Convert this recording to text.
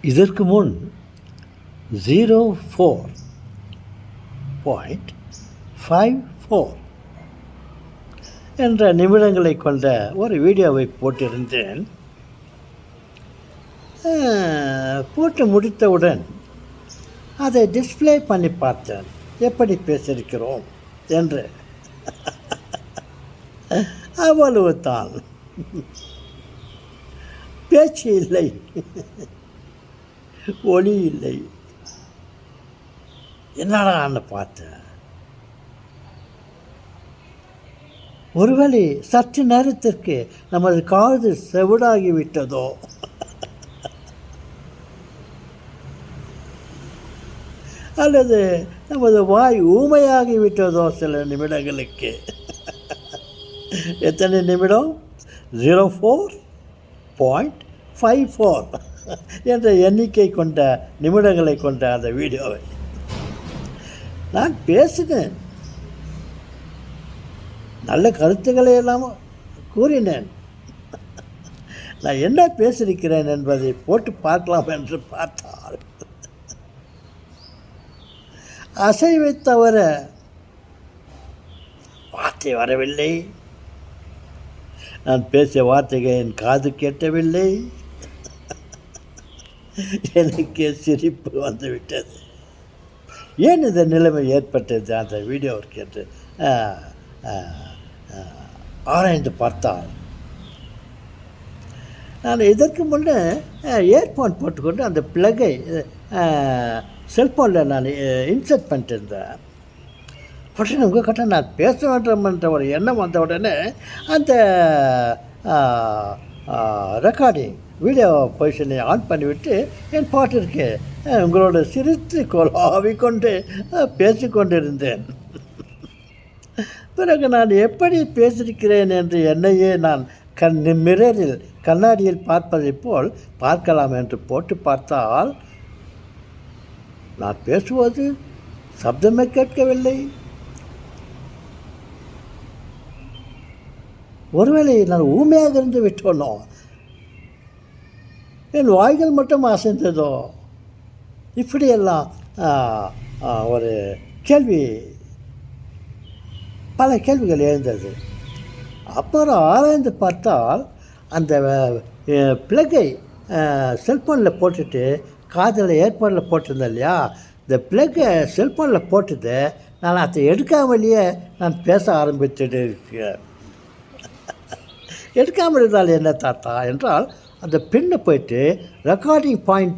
இதற்கு முன் 04.54 என்ற நிமிடங்களை கொண்ட ஒரு வீடியோவை போட்டிருந்தேன். போட்டு முடித்தவுடன் அதை டிஸ்பிளே பண்ணி பார்த்தேன், எப்படி பேசியிருக்கிறோம் என்று. அவ்வளவு தான், பேச்சு இல்லை, ஒளி இல்லை. என்னடான்னு பார்த்தேன். ஒருவேளை சற்று நேரத்திற்கு நமது காது செவிடாகிவிட்டதோ, அல்லது நமது வாய் ஊமையாகிவிட்டதோ சில நிமிடங்களுக்கு. எத்தனை நிமிடம்? 04.54 என்ற எண்ணிக்கை கொண்ட நிமிடங்களை கொண்ட அந்த வீடியோவை நான் பேசினேன். நல்ல கருத்துக்களை எல்லாம் கூறினேன். நான் என்ன பேசியிருக்கிறேன் என்பதை போட்டு பார்க்கலாம் என்று பார்த்தால், அசைவை தவிர வார்த்தை வரவில்லை. நான் பேசிய வார்த்தைகள் என் காது கேட்டவில்லை. எனக்கே சிரிப்பு வந்துவிட்டது. ஏன் இந்த நிலைமை ஏற்பட்டது அந்த வீடியோவிற்கு என்று ஆராய்ந்து பார்த்தால், நான் இதற்கு முன்னே இயர்ஃபோன் போட்டுக்கொண்டு அந்த ப்ளக்கை செல்ஃபோனில் நான் இன்சர்ட் பண்ணிட்டு இருந்தேன். உடனே உங்கள்கிட்ட நான் பேச வேண்டும்ன்ற ஒரு எண்ணம் வந்த உடனே அந்த ரெக்கார்டிங் வீடியோ பொசிஷனை ஆன் பண்ணிவிட்டு என் பாட்டிற்கு உங்களோட சிரித்து கொலாவிக்கொண்டு பேசிக்கொண்டிருந்தேன். பிறகு நான் எப்படி பேசியிருக்கிறேன் என்று என்னையே நான் மிரரில் கண்ணாடியில் பார்ப்பதை போல் பார்க்கலாம் என்று போட்டு பார்த்தால், நான் பேசுவது சப்தமே கேட்கவில்லை. ஒருவேளை நான் ஊமையாக இருந்து விட்டோனோ, என் வாய்கள் மட்டும் அசைந்ததோ, இப்படியெல்லாம் ஒரு கேள்வி, பல கேள்விகள் எழுந்தது. அப்புறம் ஆராய்ந்து பார்த்தால், அந்த ப்ளக்கை செல்ஃபோனில் போட்டுட்டு காதில் ஏர்போர்ட்டில் போட்டிருந்தேன் இல்லையா, இந்த ப்ளக்கை செல்ஃபோனில் போட்டுட்டு நான் அதை எடுக்காமலேயே நான் பேச ஆரம்பிச்சுட்டு இருக்கேன். எடுக்காமல் இருந்தால் என்ன தாத்தா என்றால், அந்த பின்னை போயிட்டு ரெக்கார்டிங் பாயிண்ட்